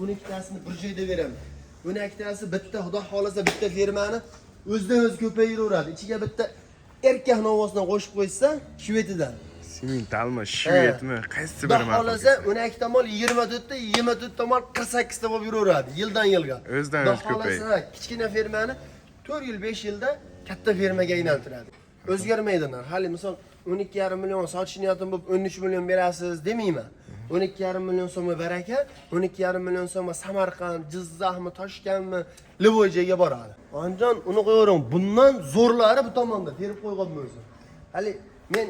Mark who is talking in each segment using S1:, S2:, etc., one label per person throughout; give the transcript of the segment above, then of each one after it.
S1: 12tasini bir joyda beraman. 12tasi bitta, xudo xolasa bitta fermani o'zidan o'zi ko'payaveradi. Ichiga bitta erkakning ovozini qo'shib qo'ysa, Shvetidan.
S2: Simentalmi, shvetmi, qaysi biri ma'qul?
S1: Xolasa 12 ta mol 24 ta, 24 ta mol 48 ta bo'lib yuraveradi yildan yilga.
S2: O'zidan o'zi ko'payadi.
S1: Xolasa kichkina fermani 4 yil, 5 yilda katta fermaga aylantiradi. O'zgarmaydi narx. Hali misol 12,5 million sotish niyatim bo'lib 13 million berasiz demayman. 12,5 million so'mga baraka, 12,5 million so'mga Samarqand, Jizzaxmi, Toshkentmi, Livoyga boradi. Anjon uni qo'yavering. Bundan zo'rlari bu tomonda terib qo'ygan bo'lsin. Hali men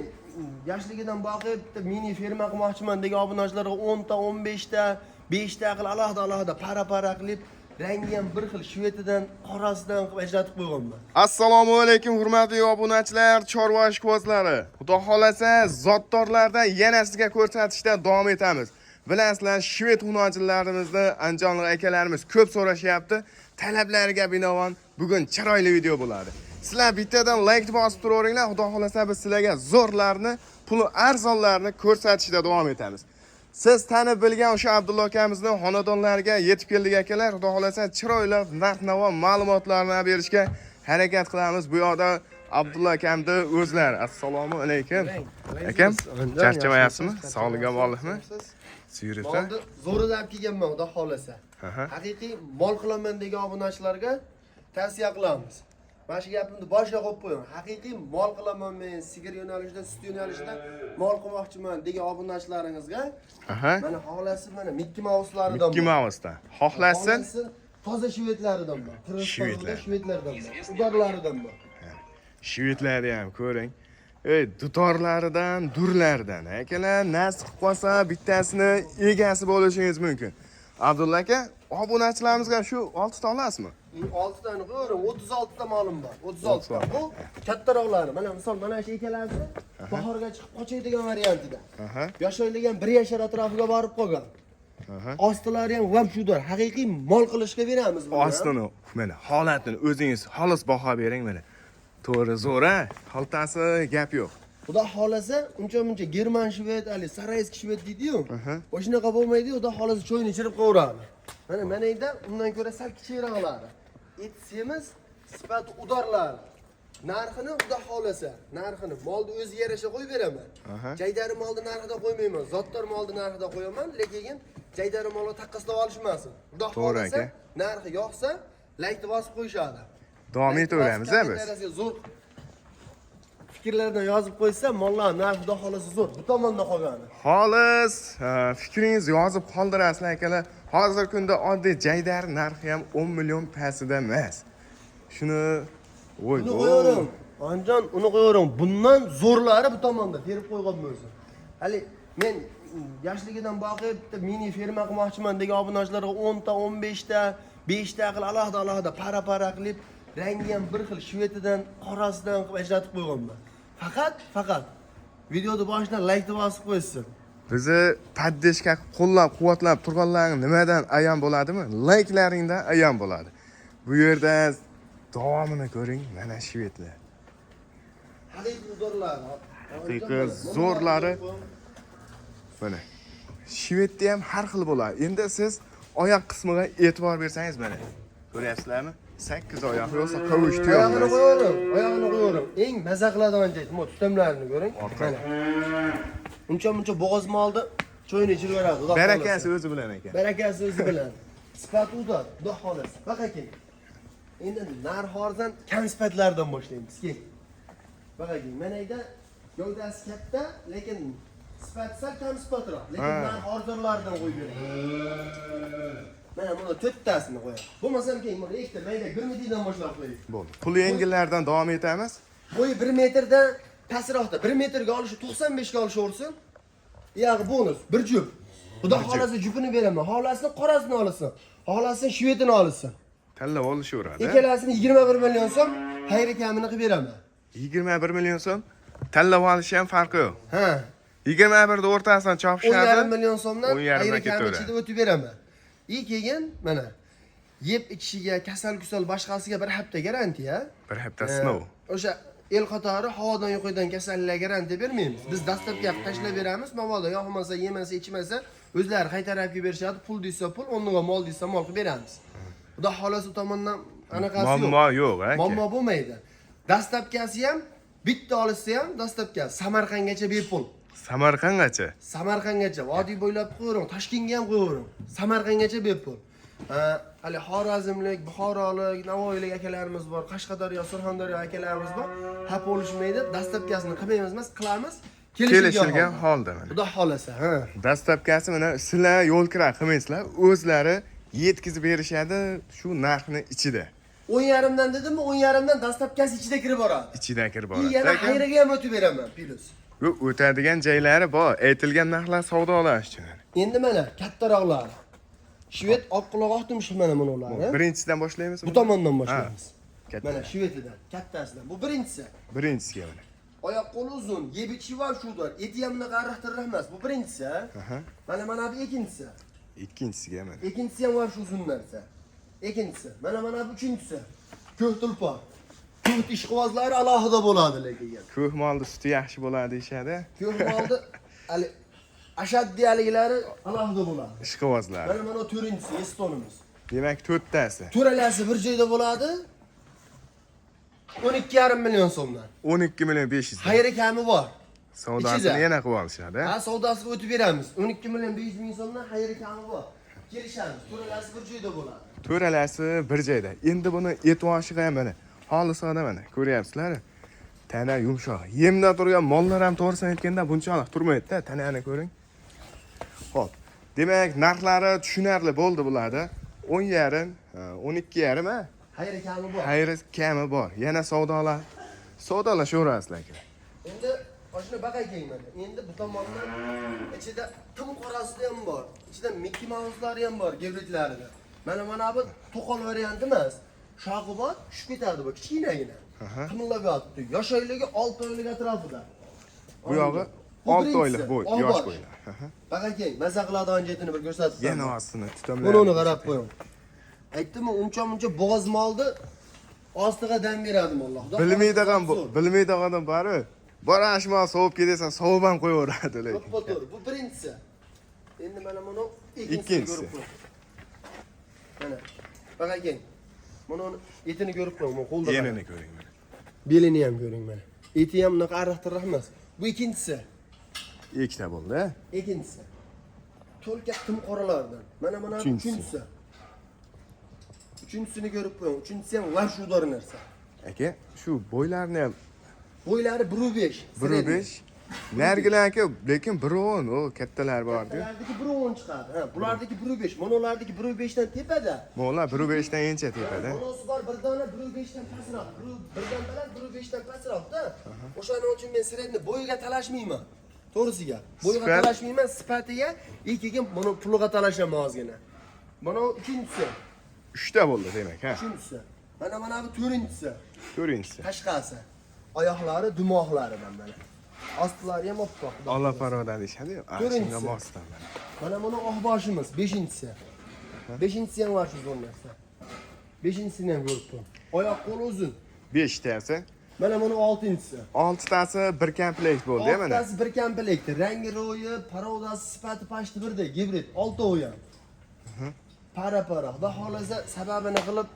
S1: yoshligidan boqib bitta mini ferma qilmoqchiman degan obunachilarga 10 ta, 15 ta, 5 ta qilib alohida para qilib rangi ham bir xil Shvetidan, qorasidan qilib ajratib qo'yganman.
S2: Assalomu alaykum hurmatli obunachilar, chorva ishqibozlari. Xudo xolasa zotdorlardan yana sizga ko'rsatishda davom etamiz. Bilasizlar, shvet hunarchilarimizni andijonlik akalarimiz ko'p so'rashyapti. Talablariga binoan bugun chiroyli video bo'ladi. Sizlar bittadan like bosib turaveringlar. Xudo xolasa biz sizlarga zo'rlarni, puli arzonlarni ko'rsatishda davom etamiz. Siz tanib bilgan o'sha Abdulla akamizning xonadonlariga yetib keldik akalar. Xudo xolasa chiroyli narx-navo ma'lumotlarni berishga harakat qilamiz. Bu yoqda Abdulla akamni o'zlari. Assalomu alaykum. Akam, charchamayapsizmi? Sog'lik omonlikmi? Suyuribsa?
S1: Molni zo'rida olib kelganman, xudo xolasa. Haqiqiy mol qilaman degan obunachilarga tavsiya qilamiz. Mana shu gapimni boshqa qo'yib qo'ying. Haqiqiy mol qilaman men, sigir yo'nalishida, sut yo'nalishida mol qilmoqchiman degan obunachilaringizga mana xohlasi mana Mickey Mouse'laridan
S2: Mickey Mouse'dan. Xohlasin
S1: toza shvetlaridan bor. Shvetlardan bor. Udarlaridan bor.
S2: Shvetlarni ham ko'ring. Dutorlaridan, durlaridan. Akalar, nasib qilib qolsa bittasini egasi bo'lishingiz mumkin. Abdulla aka, obunachilarimizga shu 6 ta olasizmi?
S1: 6 tani qo'ying, 36 ta molim bor. 36 ta. Bu kattaroqlari. Mana misol mana shu ekalasi bahorga chiqib qochaydigan variantida. Yoshaydigan 1 yashar atrofiga borib qolgan. Ostilari ham vamshudor. Haqiqiy mol qilishga beramiz buni.
S2: Ostini, mana holatini o'zingiz xolis baho bering mana. To'g'ri zo'ra, xaltasi gap yo'q.
S1: Xudo xolasa, uncha german shvet, ali sarayskiy shvet deydi-yu. O'shanaqa bo'lmaydi, xudo xolasa cho'yni ichirib qo'yaradi. Mana eda undan ko'ra sal kichikroqlari. Et semiz, sifati udorlar. Narxini xudo xolasa, narxini molni o'ziga yarasha qo'yib beraman. Jaydari molni narxida qo'ymayman. Zotdor molni narxida qo'yaman, lekin jaydari molni taqqaslab olishmasin. Xudo xolasa, narxi yoqsa, like bosib qo'yishadi.
S2: Davom etaveramiz biz.
S1: Zo'r fikrlardan yozib qo'ysa, mollar narxi xudo xolasa zo'r. Bu tomonda qolgani.
S2: Xolis, fikringizni yozib qoldirasizlar akalar. Hozir kunda oddiy jaydar narxi ham 10 million pasida emas. Shuni
S1: qo'yavering. Anjon, uni qo'yavering. Bundan zo'rlari bu tomonda terib qo'ygan bo'lsin. Hali men yoshligidan boqib bitta mini ferma qilmoqchiman degan obunachilarga 10 ta, 15 ta, 5 ta qilib alohida para qilib rangi ham bir xil Shvetidan, qorasidan qilib ajratib qo'yganman. Faqat videoni boshidan like bosib qo'ysin.
S2: Bizni paddeshka qo'llab-quvvatlab turganlarning nimadan ayon bo'ladimi? Like'laringdan ayon bo'ladi. Bu yerda davomini ko'ring, mana shvetlar.
S1: Haqiqiy zo'rlar.
S2: Haqiqiy zo'rlari. Mana shvetda ham har xil bo'ladi. Endi siz oyoq qismiga e'tibor bersangiz mana. Ko'ryapsizlarmi? 8 oyoq yo'sa qovush
S1: tuyog'ini qo'yavering. Eng maza qiladigan joy, bu tutamlarini ko'ring. Mana. Uncha bo'g'oz molni cho'yni ichirib beradi.
S2: Barakasi o'zi bilan ekan.
S1: Barakasi o'zi bilan. Sifati udor, xudo xolasa. Baqa kel. Endi narx arzon kam sifatlardan boshlaymiz. Kel. Baqa kel. Mana eda gavdasi katta, lekin sifati sal kam sifatroq, lekin narx arzonlardan qo'yib bering. Mana buni 4 tasini qo'ying. Bo'lmasam keyin buni ikkita mayda gurmidiydan boshlab qo'ying.
S2: Bo'ldi. Pul yengillardan davom etamiz.
S1: Bo'yi 1 metrdan pastroqda 1 metrga olishi 95 ga olishaversin. Yog'i bonus, bir jup. Xudo xolasa jupini beraman. Xohlasini qorasini olsin. Xohlasini shvetini olsin.
S2: Tanlab olishaveradi.
S1: Ikkalasini 21 million so'm xayri kamini qilib beraman.
S2: 21 million so'm tanlab olishi ham farqi yo'q.
S1: Ha.
S2: 21 da o'rtasidan chopishadi.
S1: 10,5 million so'mdan xayri kamini ichida o'tib beraman. Keyin mana yeb ichishiga, kasal-kusal boshqasiga bir hafta garantiya.
S2: Bir hafta sinov.
S1: O'sha el qatori havodan yuqadigan kasalliklarga garantiya bermaymiz. Biz dastlabki tashlab beramiz. Mabodo yoqmasa, yemasa, ichmasa O'zlari qaytarib berishadi, pul desa pul, o'rniga mol desa mol qilib beramiz. Xudo xolasi tomondan anaqasi yo'q.
S2: Muammo yo'q, aka.
S1: Muammo bo'lmaydi. Dastlabkasi ham bitta olishsa ham dastlabkasi Samarqandgacha bepul.
S2: Samarqandgacha.
S1: Samarqandgacha, vodiy bo'ylab qo'yavering, Toshkentga ham qo'yavering. Samarqandgacha bepul. Hali Xorazmlik, Buxorolik, Navoiylik akalarimiz bor, Qashqadaryo, Surxondaryo akalarimiz bor. Hap bo'lishmaydi, dastlabkasini qilmaymiz emas, qilamiz.
S2: Kelishilgan holda mana.
S1: Xudo xolasa, ha.
S2: Dastlabkasi mana sizlar yo'l kira qilmaysizlar, o'zlari yetkazib berishadi shu narxni ichida.
S1: 10.5 dan dedimmi, 10.5 dan dastlabkasi ichida kirib boradi.
S2: Ichida kirib
S1: И
S2: boradi.
S1: yana xayriga ham o'tib beraman, plus.
S2: Yo'q, o'tadigan joylari bor, aytilgan narxlar savdolash uchun.
S1: Endi mana kattaroqlar. Shved oqquloq oqtimish mana bularni.
S2: Birinchisidan boshlaymiz.
S1: Bu tomondan boshlaymiz.
S2: Katta.
S1: Mana shvetidan, kattasidan. Bu birinchisi.
S2: Birinchisiga mana.
S1: Oyoq qo'li uzun, yeb ichi va shudir. Eti ham bunaqa araqtirroq emas. Bu birinchisi. Mana bu ikkinchisi.
S2: Ikkinchisiga mana.
S1: Ikkinchisi ham va shu uzun narsa. Ikkinchisi. Mana bu uchinchisi. Ko'k tulpor. Ko'k ishqibozlari alohida bo'ladi lekin.
S2: Ko'k molni suti yaxshi bo'ladi deyshadi.
S1: Ko'k molni hali ashaddiyaliklari alohida bo'ladi.
S2: Ishqibozlar.
S1: Mana to'rinchisi, estonimiz.
S2: Demak, to'rttasi.
S1: To'ralasi bir joyda bo'ladi. 12,5 million so'mdan.
S2: 12 million 500.
S1: Xayri kami bor.
S2: Savdosini yana qilib olishadi.
S1: Ha, savdosiga o'tib beramiz. 12 million 500 ming so'mdan xayri kami bor. Kelishamiz. To'ralasi bir joyda bo'ladi.
S2: To'ralasi bir joyda. Endi buni etvoshig'i ham mana. Xolisona mana, ko'ryapsizlar. Tana yumshoq. Yemda turgan mollar ham to'g'risini aytganda bunchalik turmaydi-da, tanani ko'ring. Xo'p. Demak, narxlari tushunarli bo'ldi bularda. 10,5, 12,5 ha?
S1: Xayri kami bor.
S2: Xayri kami bor. Yana savdolashaverasizlar.
S1: Endi oshna baqay keng mana. Endi bu tomondan ichida tim qorasi ham bor. Ichida Mickey Mouse'lari ham bor, gibridlarida. Mana bu to'qol varianti emas. Shoxi bor, tushib ketadi bu kichkinagina. Qimillab yotibdi. Yosh oyligi 6 oylik atrofida.
S2: Bu yog'i 6 oylik bo'y, yosh bo'ylar.
S1: Baqay keng, maza qiladigan jetini bir ko'rsatib.
S2: Yana ostini tutamlar.
S1: Buni qarab qo'ying. Aytdim-ku, uncha bo'g'oz molni ostiga dam beradim Alloh.
S2: Bilmaydigan bari. Bor ashmo sovib ketsa, sovib ham qo'yaveradi lekin.
S1: Bu birinchisi. Endi mana buni
S2: ikkinchisi.
S1: Mana. Baqay keng. Buni etini ko'rib qo'ying, men qo'lda.
S2: Yenini ko'ring mana.
S1: Belini ham ko'ring mana. Eti ham bunaqa ariqtirroq emas. Bu ikkinchisi.
S2: Ikkita bo'ldi.
S1: Ikkinchisi. To'lka tim qoralardan. Mana uchinchisi. Uchinchisini ko'rib qo'ying. Uchinchisi ham va shu dor narsa.
S2: Aka, shu bo'ylarni ham
S1: bo'ylari 1.5.
S2: 1.5. Nargilar aka, lekin 1.10, o kattalar bor-ku.
S1: Bulardagi 1.10 chiqadi. Ha, bulardagi 1.5, monolardagi 1.5 dan tepada.
S2: Mo'lar 1.5 dan encha tepada.
S1: Monosi bor, bir dona 1.5 dan pastroq. Birdan baland 1.5 dan pastroqda. O'shaning uchun men siredni bo'yiga talashmayman. To'g'risiga. Bo'yiga talashmayman, sifatiga, lekin buni puliga talashaman ozgina. Mana ikkinchisi.
S2: 3 ta bo'ldi demak, ha.
S1: Uchinchisi. Mana bu to'rtinchisi.
S2: To'rtinchisi.
S1: Qashqasi. Oyoqlari dumoqlaridan mana. Ostlari ham oppoq.
S2: Alloh paroda deyshadi-yu. Shunga mosdan mana.
S1: Mana buni oqboshimiz 5-inchisi. 5-inchisi ham bor shu zo'rnasi. 5-inchisini ham ko'rib tur. Oyoq qo'li uzun.
S2: 5 tasi.
S1: Mana buni 6-inchisi.
S2: 6 tasi bir komplekt bo'ldi mana.
S1: 6 tasi bir komplekt. Rangi ro'yi, parodasi, sifati pashti birdek, gibrid, 6 o'y ham. Para. Xudo xolasa sababini qilib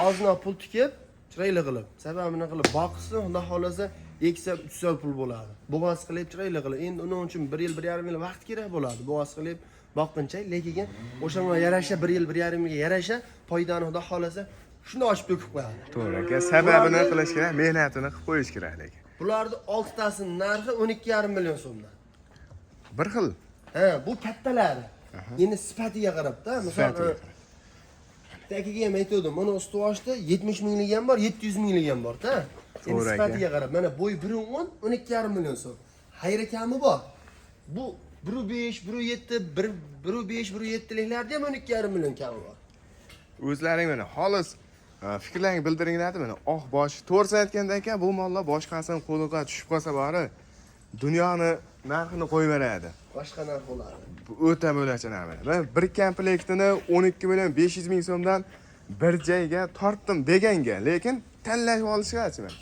S1: ozna pul tikib, chiroyli qilib, sababini qilib boqsin, xudo xolasa eksa 3 so'm pul bo'ladi. Bo'g'oz qilib chiroyli qilib. Endi uning uchun 1 yil, 1,5 yil vaqt kerak bo'ladi. Bo'g'oz qilib boqquncha, lekin o'shanga yarasha 1 yil, 1,5 yilga yarasha foydani xudo xolasa shuni ochib to'kib qo'yadi.
S2: To'g'ri aka, sababini qilish kerak, mehnatini qilib qo'yish kerak lekin.
S1: Bularning 6 tasining narxi 12,5 million so'mdan.
S2: Bir xil.
S1: Ha, bu kattalari. Endi sifatiga qarab-da, misol tagiga ham aytdim, mana ustovoshda 70 minglik ham bor, 700 minglik ham bor-da. Endi sifatiga qarab, mana bo'y 1.10, 12,5 million so'm. Xayri kami bor. Bu 1.5, 1.7, 1.5, 1.7liklarda ham 12,5 million kami bor.
S2: O'zlaring mana xolis fikrlaringizni bildiringlar-da mana. Bosh to'g'risini aytganda aka, bu mollar boshqasining qo'liga tushib qolsa bari dunyoni narxini qo'yib beradi.
S1: Boshqa narx bo'ladi.
S2: O'ta bo'lacha narx. Men bir komplektini 12 million 500 ming so'mdan bir joyga tortdim deganga, lekin tanlab olishgachi men.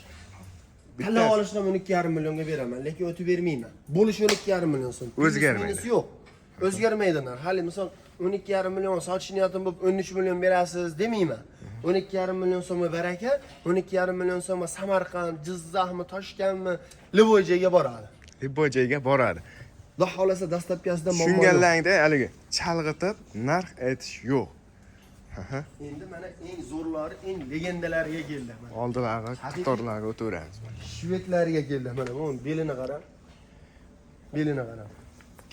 S1: Tanlab olishni 12,5 millionga beraman, lekin o'tib bermayman. Bo'lish 12,5 million so'm.
S2: O'zgarmaydi.
S1: Yo'q. O'zgarmaydilar. Hali misol 12,5 million sotish niyatim bo'lib 13 million berasiz demayman. 12,5 million so'mga baraka, 12,5 million so'mga Samarqand, Jizzaxmi, Toshkentmi, Livojaga boradi.
S2: Libojaga boradi.
S1: Xudo xolasa dastlabkasida muammo yo'q.
S2: Tushunganlaringda haligi chalg'itib narx aytish yo'q.
S1: Endi mana eng zo'rlari, eng legendalariga keldi mana.
S2: Oldilariga, qatorlarga o'tiramiz.
S1: Shvedlarga keldi mana. Bu belini qarang. Belini qarang.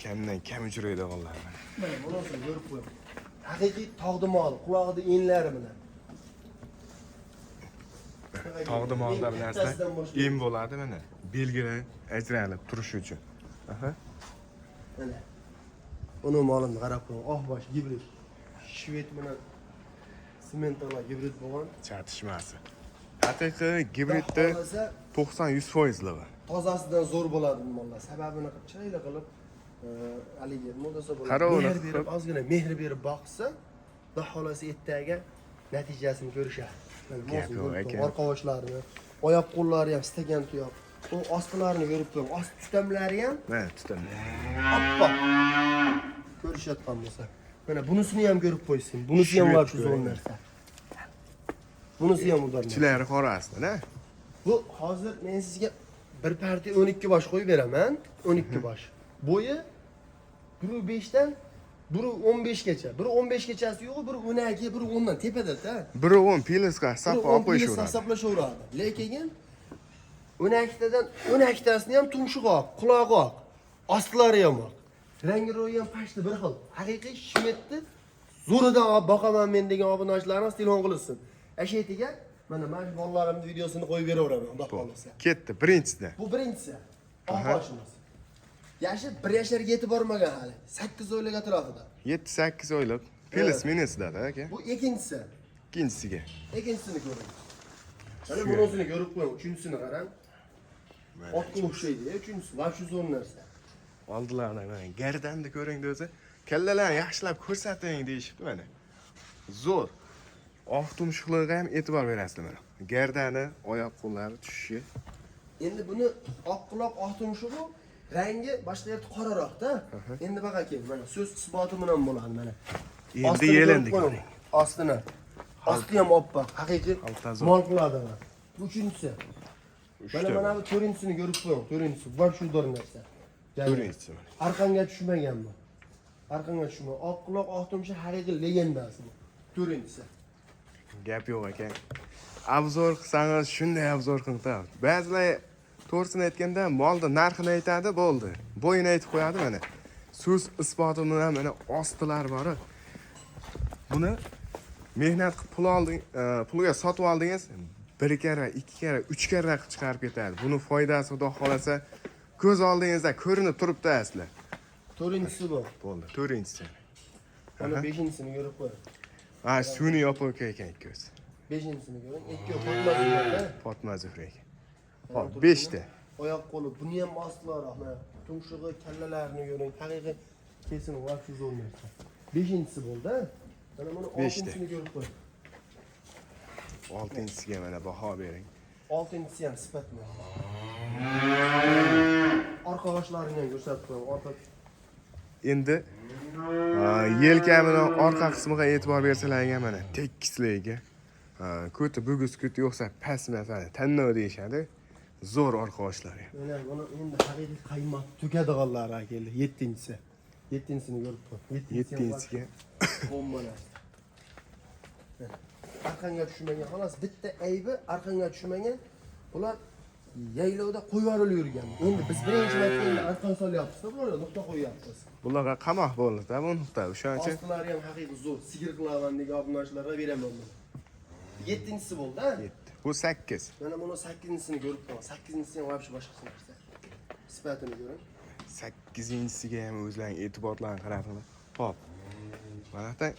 S2: Kamdan kam uchraydi o'g'illar.
S1: Mana bunisini ko'rib qo'ying. Haqiqiy tog'dimol, qulog'ida enlari bilan.
S2: Tog'dimolda bir narsa em bo'ladi mana. Belgilar ajralib turish uchun.
S1: Mana. Uni molini qarab qo'ying. Oq bosh gibrid. Shved bilan sementala gibrid bo'lgan.
S2: Chatishmasi. Haqiqiy gibridda 90-100%ligi.
S1: Tozasidan zo'r bo'ladi bu mollar. Sababini chiroyli qilib haligi modasa bo'ladi.
S2: Qarovini
S1: Mehr berib, ozgina mehr berib boqsa, xudo xolasa ertaga natijasini ko'rishadi. Orqavochlarini, oyoq qo'llari ham istagan tuyoq. U ostilarini ko'rib qo'ying. Ost tutamlari ham
S2: mana tutamlar.
S1: oppoq. Ko'rishayotgan bo'lsa. Mana bunisini ham ko'rib qo'ysin. Bunisi ham var shu zo'r narsa. Bunisi ham udar.
S2: Ichilari qorasida,
S1: Bu hozir men sizga bir partiya 12 bosh qo'yib beraman. 12 bosh. Bo'yi 1.5 dan 1.15 gacha. 1.15 gachasi yo'q, 1.12, 1.10 dan tepada-da.
S2: 1.10 pilsga hisobga olib qo'yishaveradi.
S1: Hisoblashaveradi. Lekin 12 tadan 12 tasini ham tumshuqoq, quloqoq, ostlari ham bor. Rangi ro'yi ham pashti bir xil. Haqiqiy shmetni zo'ridan olib boqaman men degan obunachilarimiz telefon qilsin. Ashaytiga mana men bolalarimning videosini qo'yib beraveraman, xudo xolasa.
S2: Ketdi, birinchisi.
S1: Bu birinchisi. Oq boshimiz. Yashi 1 yoshlarga yetib bormagan hali. 8 oylik atrofida.
S2: 7-8 oylik pils minusida-da aka.
S1: Bu ikkinchisi.
S2: Ikkinchisiga.
S1: Ikkinchisini ko'ring. Mana bunisini ko'rib qo'ying, uchinchisini qarang. Otga o'xshaydi, uchinchisi va shu zo'r narsa.
S2: Oldilardan mana gardanni ko'ring o'zi. Kallalarni yaxshilab ko'rsating deyishibdi mana. Zo'r. Oq tumshuqlarga ham e'tibor berasizlar mana. Gardani, oyoq qo'llari tushishi.
S1: Endi buni oq quloq, oq tumshug'i rangi boshqa yerda qoraroq-da. Endi baqaki, mana so'z isboti bilan bo'ladi mana.
S2: Endi yelindi ko'ring.
S1: Ostini. Osti ham oppoq, haqiqiy mol qiladi. Bu uchinchisi. Mana bu to'rinchisini ko'rib qo'ying, to'rinchisi. Va shu zo'r narsa.
S2: To'rinchisi mana.
S1: Arqonga tushmagan bu. Arqonga tushmagan. Oq quloq, oq tumshuq haqiqiy legendasi bu. To'rinchisi.
S2: Gap yo'q ekan. Obzor qilsangiz shunday obzor qiling-da. Ba'zilar to'g'risini aytganda molda narxini aytadi, bo'ldi. Bo'yini aytib qo'yadi mana. So'z isboti bilan mana ostilar bor. Buni mehnat qilib pul olding, pulga sotib oldingiz, 1 karra, 2 karra, 3 karra qilib chiqarib ketadi. Buni foydasi xudo xolasa ko'z oldingizda ko'rinib turibdi asli.
S1: To'rinchisi bu.
S2: Bo'ldi, to'rinchisi.
S1: Mana 5-sini ko'rib qo'ying.
S2: Ha, shuni yopib ekan ikkosi.
S1: 5-sini ko'ring. Ikki potmazlar-da.
S2: Fatma Zuhra ekan. Hop, 5 ta.
S1: Oyoq qo'li, buni ham ostilaroq, mana tumshug'i, kallalarini ko'ring. Haqiqiy kesin va shu zo'r narsa. 5-si bo'ldi. Mana buni 6-sini ko'rib qo'ying.
S2: 6-siga mana baho bering.
S1: 6-si ham sifatli. Orqa boshlarini ham ko'rsatib qo'ying. Orqa
S2: Endi yelkamining orqa qismiga e'tibor bersalarga mana tekisligiga, ko'ti bugus ko'ti yo'qsa pasmasani tanno deyishadi. Zo'r orqa boshlari.
S1: Mana buni endi haqiqiy qaymoq to'kadiganlar keldi. 7-si. 7-sini ko'rib qo'ying.
S2: 7-siga
S1: bombalar. Arqonga tushmagan, xolos bitta aybi arqonga tushmagan. Ular yaylovda qo'yvorib yurgan. Endi biz birinchi marta endi arqon solyapmiz-da, bular nuqta qo'yyapmiz.
S2: bularga qamoq bo'ldi-da bu nuqta. O'shaning uchun
S1: Ostlari ham haqiqiy zo'r. Sigir qilavandagi obunachilarga beraman buni. 7-si bo'ldi-a?
S2: 7. Bu 8.
S1: Mana buni 8-sini ko'rib qo'ying. 8-si ham vobshe boshqa narsa. Sifatini ko'ring.
S2: 8-siga ham o'zlarining e'tiborlarini qaratinglar. Hop. Mana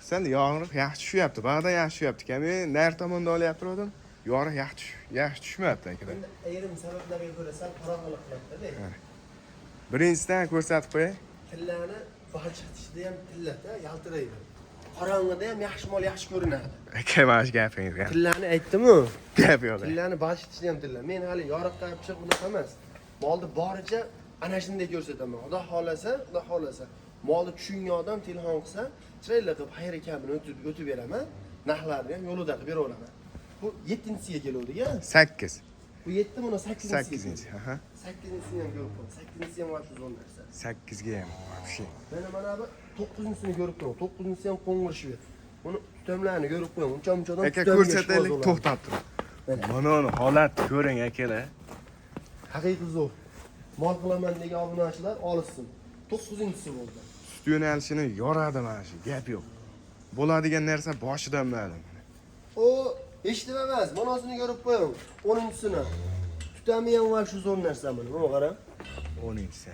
S2: sen yog'riq yaxshi tushyapti. Bag'da yaxshi tushyapti. Men nar tomonda olyapti edim. Yog'riq yaxshi tushmayapti aka.
S1: Endi ayrim sabablarga ko'ra sal qorong'ilik qilyapti-da.
S2: Birinchidan ko'rsatib qo'yay.
S1: Tillani balchiqtishda ham tillata yaltiraydi. Qorong'ida ham yaxshi mol yaxshi ko'rinadi.
S2: Aka mana shu gapingiz.
S1: Tillani aytdim-ku.
S2: Gap yo'q.
S1: Tillani balchiqtishda ham tilla. Men hali yoriqqa chiqib unaqa emas. Molni boricha ana shunday ko'rsataman. Xudo xolasa, molni tushungan odam telefon qilsa, chiroyli qilib xayr ekanini o'tib beraman. Narxlarni ham yo'lida qilib beraveraman. Bu 7-siga keluvdi-ga.
S2: 8.
S1: Bu 7 buni 8-siga.
S2: 8-chi, aha.
S1: 8-sini ham ko'rib qo'y. 8-si ham mana shu zo'n narsa.
S2: 8ga ham вообще.
S1: Mana bu 9-sini ko'rib qo'y. 9-si ham qo'ng'ir shvet. Buni tutamlarni ko'rib qo'y. Uncha-munchadan
S2: Aka ko'rsataylik, to'xtab turing. Mana uni holatni ko'ring akalar.
S1: Haqiqiy zo'r. Mol qilaman degan obunachilar olsin. 9-si bo'ldi.
S2: Sut yo'nalishini yoradi mana shu, gap yo'q. Bo'ladigan narsa boshidan ma'lum.
S1: O eshitib emas, monasini ko'rib qo'ying. 10-sini. Tutami ham va shu zo'r narsa buni. Mana qara.
S2: 10-si.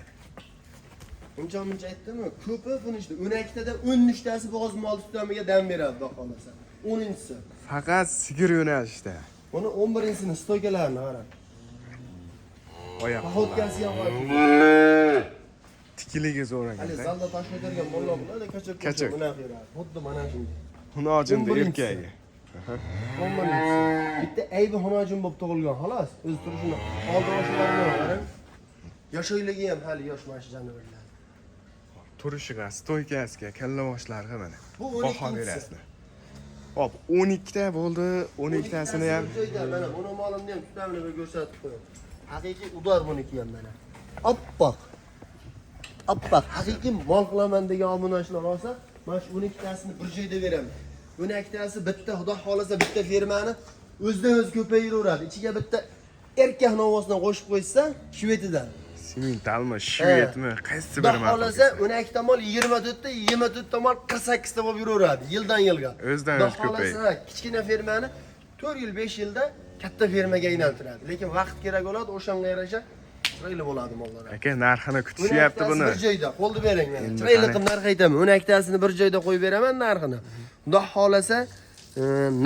S1: Uncha aytdimmi? Ko'pi buni işte 12tadan 13tasi bo'g'oz mol tutamiga dam beradi, xudo xolasa. 10-si.
S2: Faqat sigir yo'nalishda.
S1: Buni 11-sini stoykalarni qara.
S2: Oyoq.
S1: Pahotkasi ham bor.
S2: Tikiligi zo'r
S1: Hali
S2: ekan.
S1: zalda tashlaydigan mollar bular
S2: Kachoq.
S1: buni beradi. Xuddi mana shunday.
S2: Hunojinda erkagi.
S1: Bitta aybi hunojin bo'lib tug'ilgan, xolos. O'z turishini oldin o'shalarni qarang. Yoshoyligi ham hali yosh mana shu jonivorlar.
S2: Turishiga, stoykasiga, kalla boshlariga mana.
S1: Bu
S2: baho
S1: 12-si.
S2: berasizlar. Hop, 12 ta bo'ldi. 12tasini ham
S1: mana buni molimni ham tutamini bir ko'rsatib qo'ying. Haqiqiy udor buniki ham mana. Oppoq. Haqiqiy mol qilaman degan obunachilar olsa, mana shu 12tasini bir joyda beraman. 12tasi bitta xudo xolasa bitta fermani o'zidan-o'z ko'payiraveradi. Ichiga bitta erkak novosidan qo'shib qo'ysa, shvetidan.
S2: Simentalmi, shvetmi, qaysi bir
S1: Xudo xolasa 12 ta mol 24 ta, 24 ta mol 48 ta bo'lib yuraveradi yildan yilga.
S2: O'zidan-o'z ko'payadi.
S1: Kichkina fermani 4 yil, 5 yilda katta fermaga aylantiradi. Lekin vaqt kerak bo'ladi, o'shanga yarasha chiroyli bo'ladi mollar.
S2: Aka, narxini kutishyapti buni.
S1: Bir joyda qo'lni bering mana. Chiroyli qilib narx aytaman. 12tasini bir joyda qo'yib beraman narxini. Xudo xolasa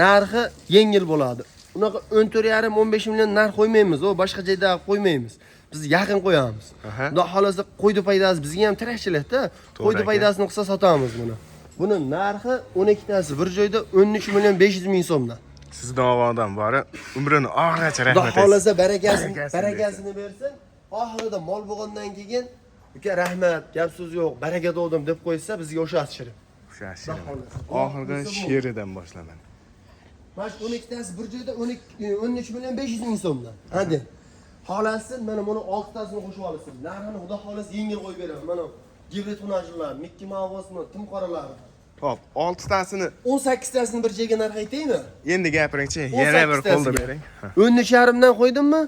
S1: narxi yengil bo'ladi. Unaqa 14,5-15 million narx qo'ymaymiz, o boshqa joyda qo'ymaymiz. Biz yaqin qo'yamiz. Xudo xolasa qo'ydi foydasi bizga ham tirikchilikda. Qo'ydi foydasini qilsa sotamiz buni. Buni narxi 12tasi bir joyda 13 million 500 ming so'mdan.
S2: Sizdan ovodan bori umrini oxirigacha rahmat
S1: Xudo xolasa barakasini bersin. Oxirida mol bo'lgandan keyin uka rahmat, gap so'z yo'q, baraka doldim deb qo'ysa bizga o'sha ashirin.
S2: O'sha ashirin. Oxirgi she'ridan boshlaman.
S1: Mana shu 12tasi bir joyda 13 million 500 ming so'mdan. Hadi. Xolasin mana buni 6tasini qo'shib olsin. Narxini xudo xolasa yengil qo'yib beraman. Mana gibrid hunajlar, Mickey Mouse'mi, tim qoralari.
S2: Hop, 6tasini
S1: 18tasini bir joyga narx aytaymi?
S2: endi gapiringchi, yana bir qo'lda bering.
S1: 13,5 dan qo'ydimmi?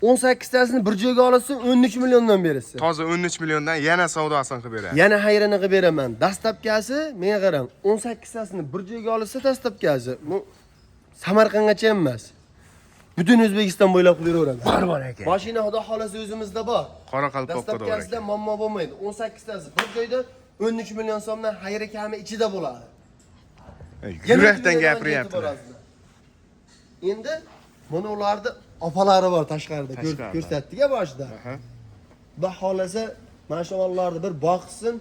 S1: 18tasini bir joyga olsin, 13 milliondan berasiz.
S2: Toza 13 milliondan yana savdosini qilib beradi.
S1: Yana hayrini qilib beraman. Dastlabkasi menga qarang, 18tasini bir joyga olsa dastlabkasi bu Samarqandgacha emas. Butun O'zbekiston bo'ylab qilib beraveradi.
S2: Bor aka.
S1: Mashina xudo xolasa o'zimizda bor.
S2: Qoraqalpoqda bor
S1: Dastlabkasida
S2: aka.
S1: muammo bo'lmaydi. 18tasi bir joyda 13 million so'mdan xayri kami ichida bo'ladi.
S2: Yurakdan gapiryaptilar.
S1: Endi mana ularda opalari bor tashqarida ko'rsatdik-a boshida. Xudo xolasa mana shu mollarni bir boqsin,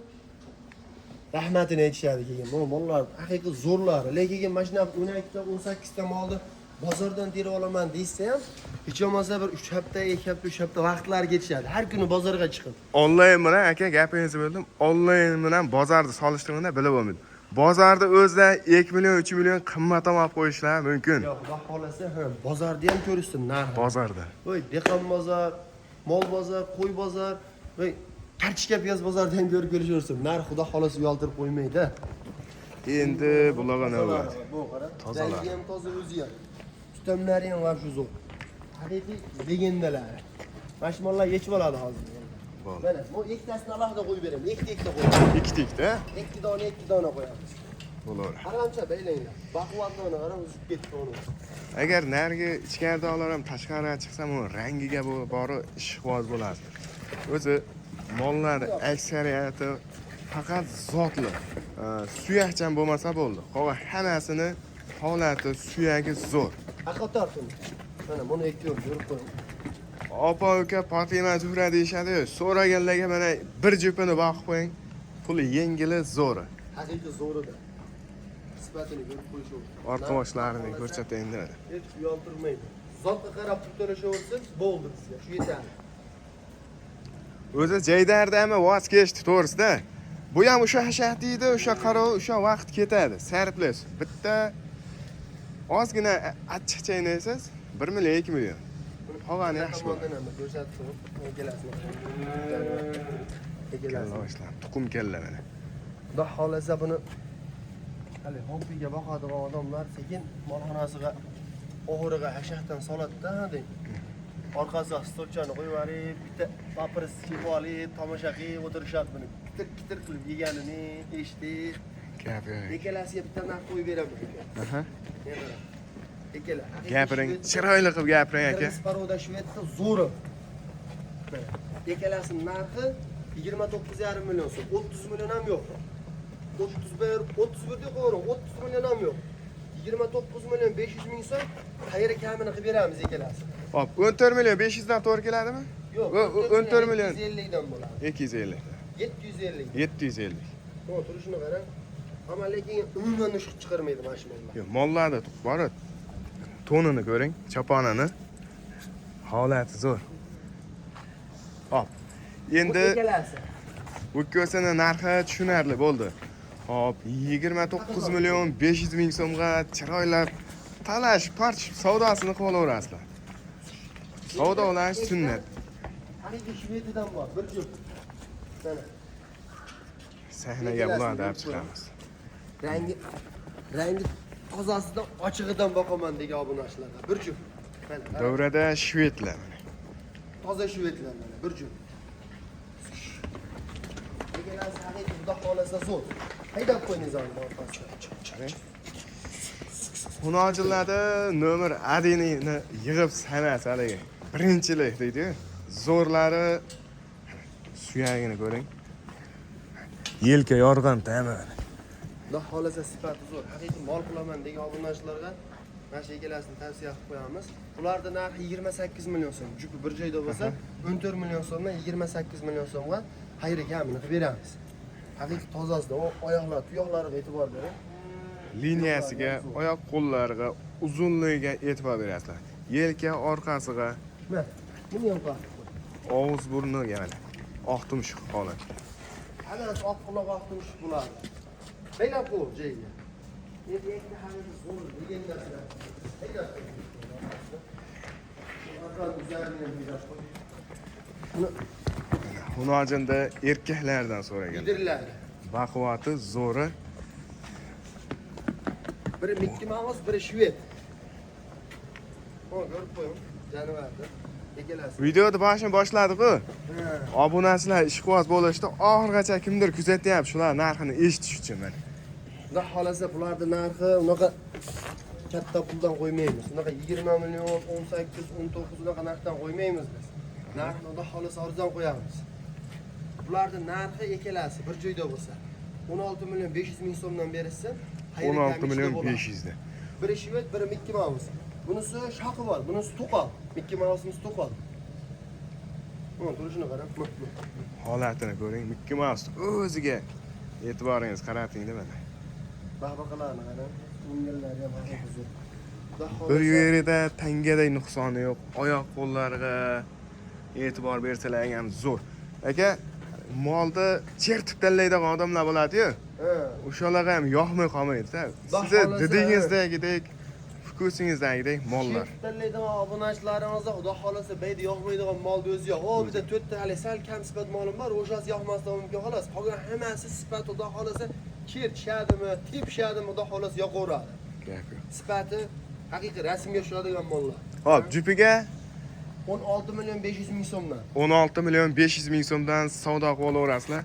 S1: rahmatini aytishadi keyin. Bu mollar haqiqiy zo'rlari. Lekin mana shu 12 ta 18 ta molni bozordan terib olaman deysa ham, hech bo'lmasa bir 3 hafta, 2 hafta, 3 hafta vaqtlar ketishadi. Har kuni bozorga chiqib.
S2: Onlayn bilan aka gapingizni bildim. Onlayn bilan bozorda solishtirganda bilib bo'lmaydi. Bozorda o'zida 2 million, 3 million qimmat olib qo'yishlar mumkin.
S1: Yo'q, xudo xolasa ham bozorda ham ko'rishsin narx.
S2: Bozorda.
S1: Voy, dehqon bozor, mol bozor, qo'y bozor, voy, kartoshka piyoz bozorda ham ko'rib kelishaversin. Narx xudo xolasa uyaltirib qo'ymaydi.
S2: Endi bularga navbat.
S1: Bu qara.
S2: Tozalar.
S1: Ham toza o'zi ham. Tutamlari ham va shu zo'r. Haqiqiy legendalar. Mashmonlar yechib oladi hozir. Mana bu ikkitasini alohida qo'yib beraman. Ikkita qo'yamiz.
S2: Ikkita?
S1: 2 dona qo'yamiz.
S2: Bo'laver.
S1: Qaramcha baylanglar. Baquvvatni qarang, uzib ketdi uni.
S2: Agar narigi ichkaridagilar ham tashqariga chiqsam, u rangiga bori ishqiboz bo'ladi. O'zi mollar aksariyati faqat zotli. Suyakchan bo'lmasa bo'ldi. Qolgan hammasini holati, suyagi zo'r.
S1: Aqotar qildi. Mana buni aytib ko'rib qo'ying.
S2: Opa uka Fatima Zuhra deyishadi. So'raganlarga mana bir jupini boqib qo'ying. Puli yengili zo'ri.
S1: Haqiqiy zo'rida. Sifatini ko'rib qo'yishim.
S2: Orqa boshlarini ko'rsatayin dedi.
S1: Hech uyaltirmaydi. Zotga qarab pul to'lashaversin, bo'ldi bizga. Shu yetadi.
S2: o'zi Jaydardami voz kechdi to'g'risida. Bu ham o'sha hashat deydi, o'sha qarov, o'sha vaqt ketadi. Sarflash. Bitta ozgina achchiq chaynaysiz 1 million 2 million. Qolgani yaxshi bo'ladi.
S1: Ko'rsatib turib, kelasizmi?
S2: Kelloshlar, tuxum kella mana.
S1: Xudo xolasa buni hali hobbiga boqadigan odamlar sekin molxonasiga o'g'riga ashaqdan soladi-da, deng. Orqasiga stolchani qo'yib yuborib, bitta papir sip olib, tomosha qilib o'tirishadi buni. Kitir qilib yeganini eshitib,
S2: Gap yo'q.
S1: ikkalasiga bitta narx qo'yib beraman.
S2: Aha.
S1: Ikkala.
S2: Gapiring, chiroyli qilib gapiring aka.
S1: Sparoda Shvedda zo'ri. Ikkalasining narxi 29,5 million so'm. 30 million ham yo'q. 31 deb qo'ying, 30 million ham yo'q. 29 million 500 ming so'm qayerga kamini qilib beramiz ikkalasi.
S2: Hop, 14 million 500 dan to'g'ri keladimi?
S1: Yo'q,
S2: 14 million
S1: 250 dan bo'ladi.
S2: 250.
S1: 750.
S2: 750.
S1: To'g'ri, turishini qarang. Ammo lekin umuman chiqib chiqarmaydi mashinalar.
S2: Yo'q, mollarda bor. Tonini ko'ring, choponini. Holati zo'r. Hop. Endi
S1: ikkalasi.
S2: Ukkosini narxi tushunarli bo'ldi. Hop, 29 million 500 ming so'mga chiroyli talash, parch savdosini qilib olaverasizlar. Savdolash sunnat.
S1: Haligi Shvediyadan bor, bir juft. Mana.
S2: Sahnaga bularni olib chiqamiz.
S1: Rangi tozasidan ochig'idan boqaman degan obunachilarga bir juft. Mana.
S2: Davrada shvedlar.
S1: Toza shvedlar mana, bir juft. Ikkalasi haqiqiy xudo xolasa zo'r. Haydab qo'yingiz orqasiga.
S2: Hunojlarda nomer 1ni yig'ib sanasi haligi. Birinchilik deydi-ku. Zo'rlari suyagini ko'ring. Yelka yorg'an ta'mi.
S1: Xudo xolasa sifati zo'r. Haqiqiy mol qilaman degan obunachilarga mana shu ikkalasini tavsiya qilib qo'yamiz. Ularning narxi 28 million so'm. Jupi bir joyda bo'lsa 14 million so'mdan 28 million so'mga xayri kamini qilib beramiz. Haqiqiy tozasida oyoqlar, tuyoqlariga e'tibor bering.
S2: Liniyasiga, oyoq qo'llariga, uzunligiga e'tibor berasizlar. Yelka orqasiga,
S1: Mana, buni ham qo'y.
S2: og'iz burniga mana. Oq tumshuq holat.
S1: Hammasi oq quloq oq tumshuq bo'ladi. Baylab qo'y joyiga. Endi yakka haqiqiy zo'r degan narsa. Haydab qo'y. Orqani uzarni ham qo'y. Buni
S2: Hunojinda erkaklardan so'ragan.
S1: Liderlar.
S2: Baquvvati zo'ri.
S1: Biri Mickey Mouse, biri Shved. Ko'rib qo'ying. Janivarda. Ikkalasi.
S2: Videoni boshladik-ku. Obunachilar ishqiboz bo'lishdi. Oxirgacha kimdir kuzatyapti shular narxini eshitish uchun mana.
S1: Xudo xolasa bularning narxi unaqa katta puldan qo'ymaymiz. Unaqa 20 million, 18, 19 unaqa narxdan qo'ymaymiz biz. Narxni xudo xolasa arzon qo'yamiz. Bularning narxi ikkalasi bir joyda bo'lsa 16 million 500 ming so'mdan berishsa,
S2: 16 million 500 dan.
S1: Biri Shved, biri Mickey Mouse. Bunisi Shaqibol, bunisi To'qol. Mickey Mouse'imiz To'qol. Mana turishini qarang.
S2: Holatini ko'ring. Mickey Mouse o'ziga e'tiboringiz qarating mana.
S1: Baqbaqalarni qarang. Ko'ngillari ham haqiqiy zo'r.
S2: Bir yerida tangaday nuqsoni yo'q. Oyoq qo'llariga e'tibor bersalar ham zo'r. Aka, molda chertib tanlaydigan odamlar bo'ladi-yu. O'shalarga ham yoqmay qolmaydi-da. Siz dedingizdagidek, fukusingizdagidek mollar.
S1: Tanlaydigan obunachilarimizda xudo xolasa bayda yoqmaydigan molni o'zi yo'q. O bitta 4 ta hali sal kam sifat molim bor, o'shasi yoqmasligi mumkin xolos. Qolgan hammasi sifat xudo xolasa chertishadimi, tepishadimi xudo xolasa yoqaveradi.
S2: Gap yo'q.
S1: Sifati haqiqiy rasmga tushadigan mollar.
S2: Hop, jupiga
S1: 16 million 500 ming so'mdan.
S2: 16 million 500 ming so'mdan savdo qilib olaverasizlar.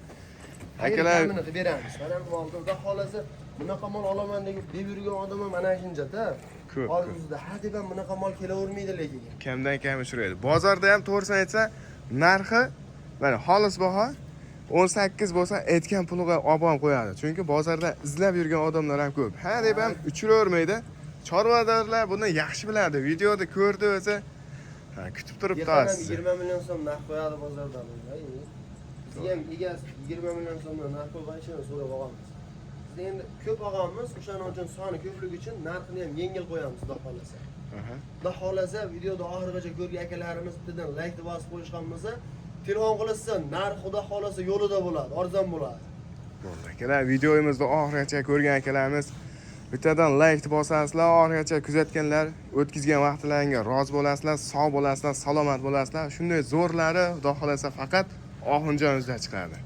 S1: Akalar qilib beramiz. Mana bu molda xudo xolasa bunaqa mol olaman deb yurgan odam ham mana shuncha-da.
S2: Ko'p.
S1: Orzusida hadeb ham bunaqa mol kelavermaydi lekin.
S2: Kamdan kam uchraydi. Bozorda ham to'g'risini aytsa, narxi mana xolis baho 18 bo'lsa, aytgan puliga olib ham qo'yadi. Chunki bozorda izlab yurgan odamlar ham ko'p. Hadeb ham uchiravermaydi. Chorvadorlar buni yaxshi biladi. Videoda ko'rdi o'zi. Kutib turibdi sizni.
S1: 20 million so'm narx qo'yadi bozorda. Bizga ham egasi 20 million so'mdan narx qo'yishini so'rab olamiz. Biz endi ko'p olganmiz, o'shaning uchun soni ko'pligi uchun narxini ham yengil qo'yamiz, xudo xolasa. Xudo xolasa videoda oxirigacha ko'rgan akalarimiz bittadan like deb bosib qo'yishgan bo'lsa, Telefon qilsin, narx xudo xolasa yo'lida bo'ladi, arzon bo'ladi.
S2: Bo'ldi akalar, videomizni oxirigacha ko'rgan akalarimiz bittadan like bosasizlar, oxirigacha kuzatganlar, o'tkazgan vaqtlaringizga rozi bo'lasizlar, sog' bo'lasizlar, salomat bo'lasizlar. Shunday zo'rlari xudo xolasa faqat Oxunjonimizda chiqadi.